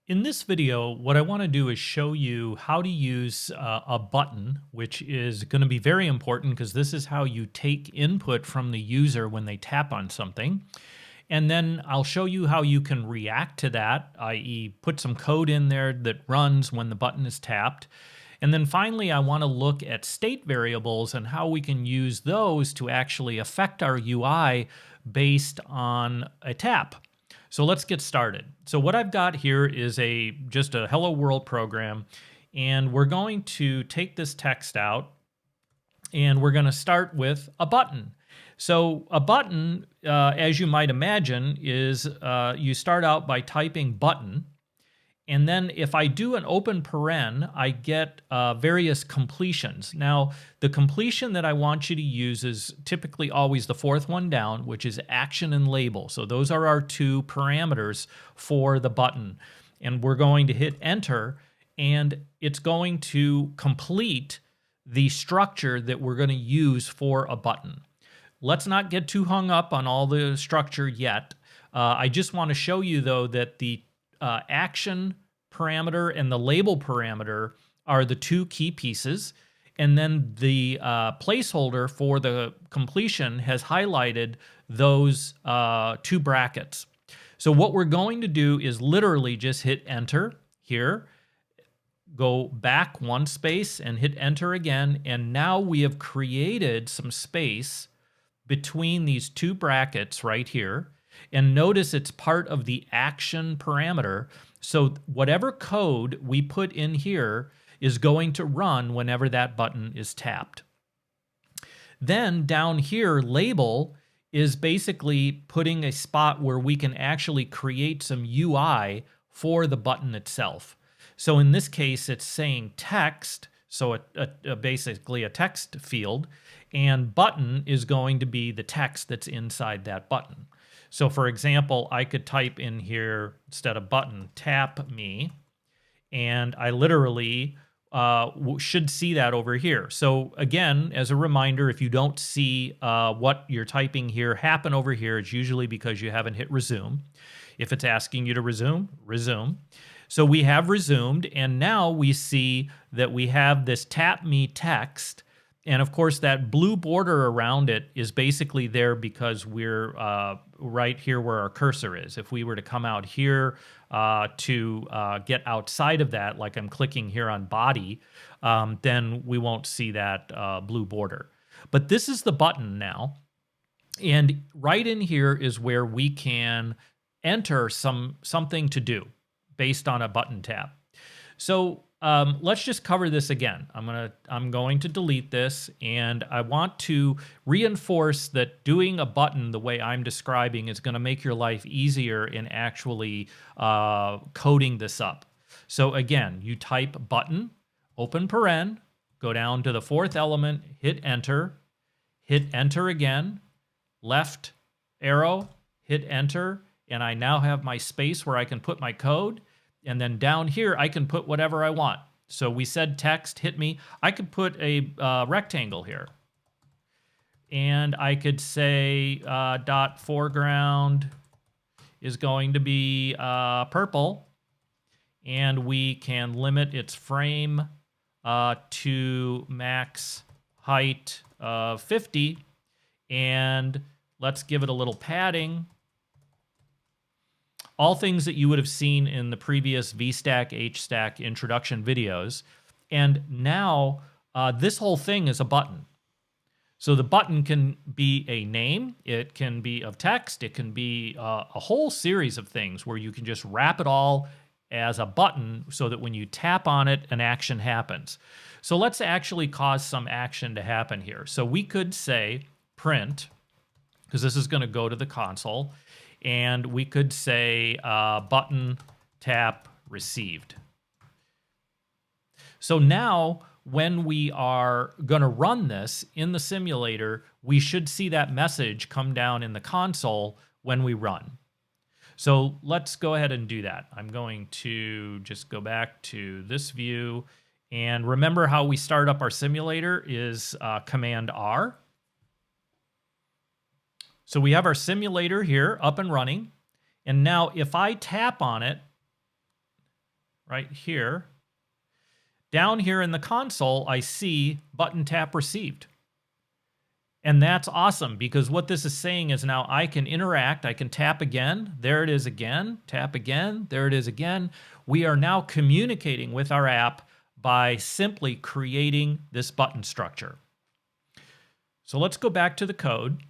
In this video, what I want to do is show you how to use a button, which is going to be very important because this is how you take input from the user when they tap on something. And then I'll show you how you can react to that, i.e. put some code in there that runs when the button is tapped. And then finally, I want to look at state variables and how we can use those to actually affect our UI based on a tap. So let's get started. So what I've got here is just a Hello World program, and we're going to take this text out, and we're going to start with a button. So a button, as you might imagine, is you start out by typing button, and then if I do an open paren, I get various completions. Now, the completion that I want you to use is typically always the fourth one down, which is action and label. So those are our two parameters for the button. And we're going to hit enter, and it's going to complete the structure that we're going to use for a button. Let's not get too hung up on all the structure yet. I just want to show you, though, that the action parameter and the label parameter are the two key pieces. And then the placeholder for the completion has highlighted those two brackets. So what we're going to do is literally just hit enter here, go back one space and hit enter again. And now we have created some space between these two brackets right here. And notice it's part of the action parameter. So whatever code we put in here is going to run whenever that button is tapped. Then down here, label is basically putting a spot where we can actually create some UI for the button itself. So in this case, it's saying text, so basically a text field, and button is going to be the text that's inside that button. So for example, I could type in here, instead of button, tap me, and I literally should see that over here. So again, as a reminder, if you don't see what you're typing here happen over here, it's usually because you haven't hit resume. If it's asking you to resume, resume. So we have resumed, and now we see that we have this tap me text. And of course, that blue border around it is basically there because we're right here where our cursor is. If we were to come out here to get outside of that, like I'm clicking here on body, then we won't see that blue border. But this is the button now. And right in here is where we can enter something to do based on a button tap. So let's just cover this again. I'm going to delete this, and I want to reinforce that doing a button the way I'm describing is going to make your life easier in actually coding this up. So again, you type button, open paren, go down to the fourth element, hit enter again, left arrow, hit enter, and I now have my space where I can put my code. And then down here, I can put whatever I want. So we said text, hit me. I could put a rectangle here. And I could say dot foreground is going to be purple. And we can limit its frame to max height of 50. And let's give it a little padding. All things that you would have seen in the previous VStack, HStack introduction videos. And now this whole thing is a button. So the button can be a name, it can be of text, it can be a whole series of things where you can just wrap it all as a button so that when you tap on it, an action happens. So let's actually cause some action to happen here. So we could say print, because this is going to go to the console, and we could say button tap received. So now when we are going to run this in the simulator, we should see that message come down in the console when we run. So let's go ahead and do that. I'm going to just go back to this view. And remember how we start up our simulator is Command R. So we have our simulator here up and running. And now if I tap on it, right here. Down here in the console, I see button tap received. And that's awesome because what this is saying is now I can interact. I can tap again. There it is again. Tap again. There it is again. We are now communicating with our app by simply creating this button structure. So let's go back to the code.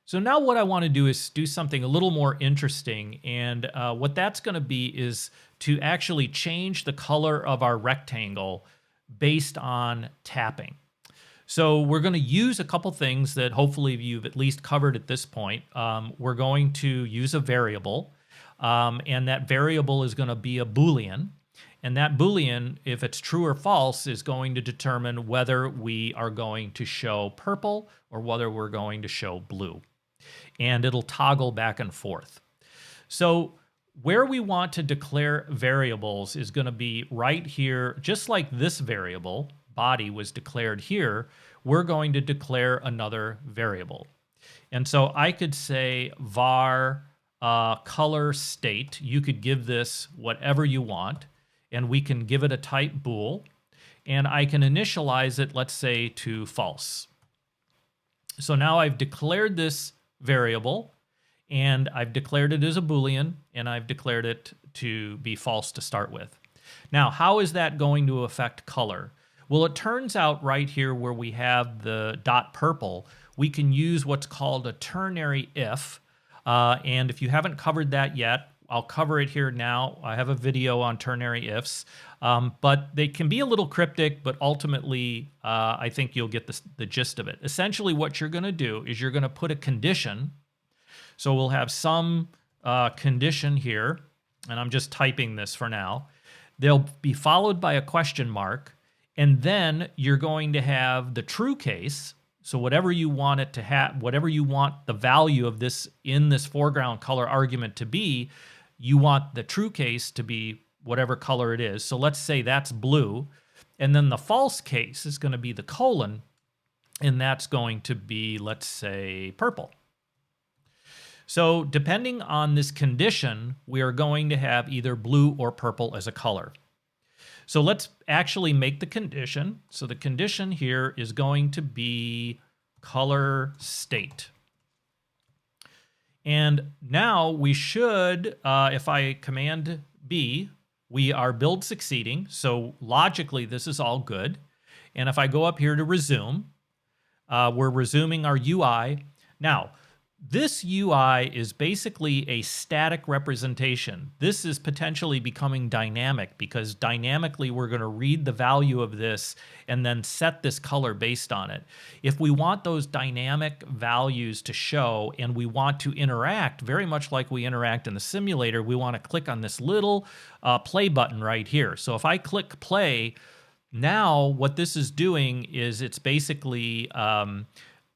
So now what I want to do is do something a little more interesting. And what that's going to be is to actually change the color of our rectangle based on tapping. So we're going to use a couple things that hopefully you've at least covered at this point. We're going to use a variable, and that variable is going to be a Boolean. And that Boolean, if it's true or false, is going to determine whether we are going to show purple or whether we're going to show blue. And it'll toggle back and forth. So where we want to declare variables is going to be right here, just like this variable, body, was declared here, we're going to declare another variable. And so I could say var color state. You could give this whatever you want, and we can give it a type bool, and I can initialize it, let's say, to false. So now I've declared this variable, and I've declared it as a Boolean, and I've declared it to be false to start with. Now, how is that going to affect color? Well, it turns out right here where we have the dot purple, we can use what's called a ternary if. And if you haven't covered that yet, I'll cover it here now. I have a video on ternary ifs, but they can be a little cryptic, but ultimately, I think you'll get the gist of it. Essentially, what you're going to do is you're going to put a condition. So we'll have some condition here, and I'm just typing this for now. They'll be followed by a question mark, and then you're going to have the true case. So whatever you want it to have, whatever you want the value of this in this foreground color argument to be, you want the true case to be whatever color it is. So let's say that's blue. And then the false case is going to be the colon, and that's going to be, let's say, purple. So depending on this condition, we are going to have either blue or purple as a color. So let's actually make the condition. So the condition here is going to be color state. And now we should, if I command B, we are build succeeding. So logically, this is all good. And if I go up here to resume, we're resuming our UI. Now, this UI is basically a static representation. This is potentially becoming dynamic because dynamically we're going to read the value of this and then set this color based on it. If we want those dynamic values to show and we want to interact, very much like we interact in the simulator, we want to click on this little play button right here. So if I click play, now what this is doing is it's basically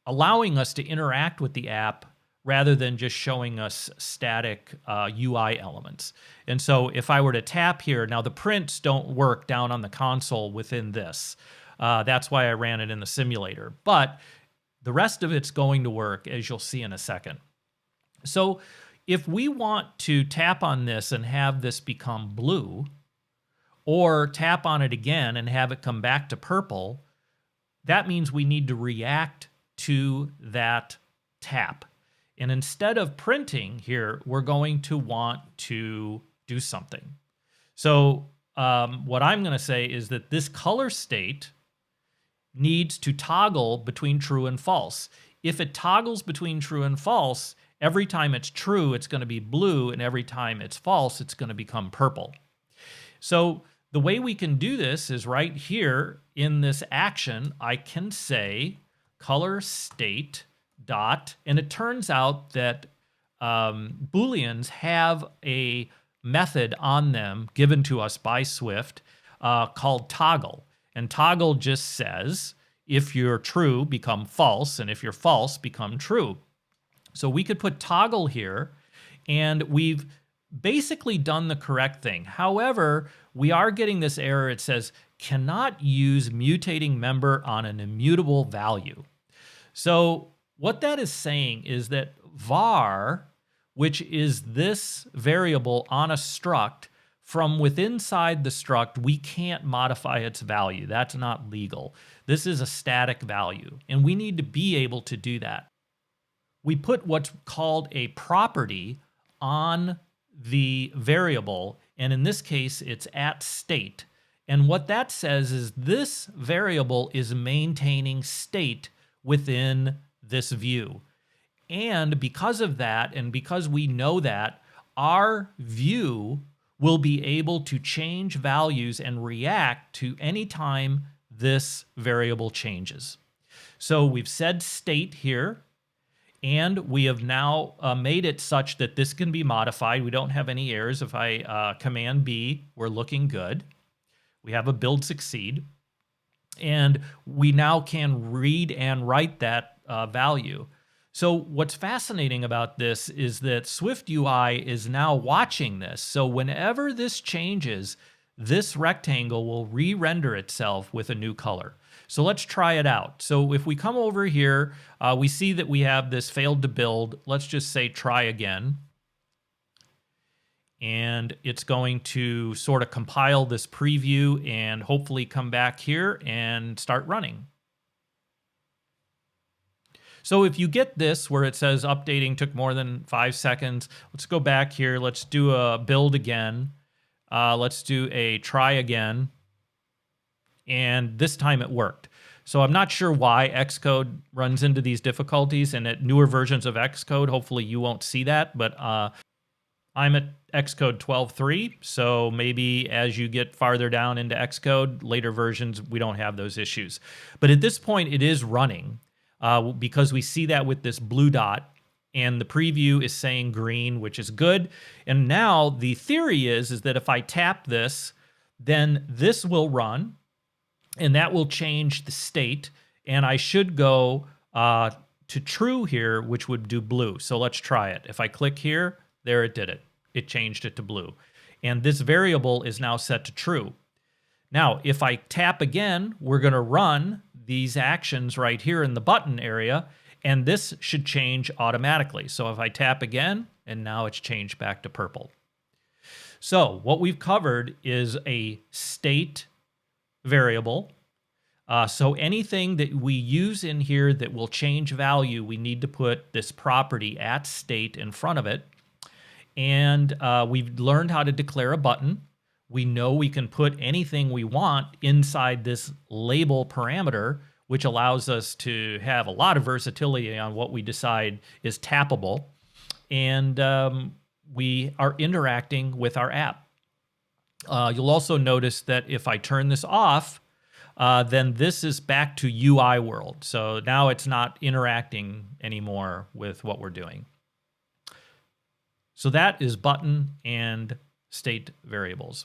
allowing us to interact with the app rather than just showing us static UI elements. And so if I were to tap here, now the prints don't work down on the console within this. That's why I ran it in the simulator. But the rest of it's going to work, as you'll see in a second. So if we want to tap on this and have this become blue, or tap on it again and have it come back to purple, that means we need to react to that tap. And instead of printing here, we're going to want to do something. So what I'm going to say is that this color state needs to toggle between true and false. If it toggles between true and false, every time it's true, it's going to be blue, and every time it's false, it's going to become purple. So the way we can do this is right here in this action, I can say color state dot, and it turns out that Booleans have a method on them given to us by Swift called toggle. And toggle just says, if you're true, become false, and if you're false, become true. So we could put toggle here, and we've basically done the correct thing. However, we are getting this error. It says, cannot use mutating member on an immutable value. So what that is saying is that var, which is this variable on a struct, from within inside the struct, we can't modify its value. That's not legal. This is a static value, and we need to be able to do that. We put what's called a property on the variable, and in this case, it's at state. And what that says is this variable is maintaining state within this view. And because of that, and because we know that, our view will be able to change values and react to any time this variable changes. So we've said state here, and we have now made it such that this can be modified. We don't have any errors. If I Command B, we're looking good. We have a build succeed. And we now can read and write that value. So what's fascinating about this is that SwiftUI is now watching this. So whenever this changes, this rectangle will re-render itself with a new color. So let's try it out. So if we come over here, we see that we have this failed to build. Let's just say try again. And it's going to sort of compile this preview and hopefully come back here and start running. So if you get this where it says updating took more than 5 seconds, let's go back here. Let's do a build again. Let's do a try again. And this time it worked. So I'm not sure why Xcode runs into these difficulties, and at newer versions of Xcode, hopefully you won't see that, but I'm at Xcode 12.3, so maybe as you get farther down into Xcode, later versions, we don't have those issues. But at this point, it is running because we see that with this blue dot, and the preview is saying green, which is good. And now the theory is that if I tap this, then this will run, and that will change the state, and I should go to true here, which would do blue. So let's try it. If I click here, there it did it. It changed it to blue. And this variable is now set to true. Now, if I tap again, we're going to run these actions right here in the button area, and this should change automatically. So if I tap again, and now it's changed back to purple. So what we've covered is a state variable. So anything that we use in here that will change value, we need to put this property at state in front of it. And we've learned how to declare a button. We know we can put anything we want inside this label parameter, which allows us to have a lot of versatility on what we decide is tappable. And we are interacting with our app. You'll also notice that if I turn this off, then this is back to UI world. So now it's not interacting anymore with what we're doing. So that is button and state variables.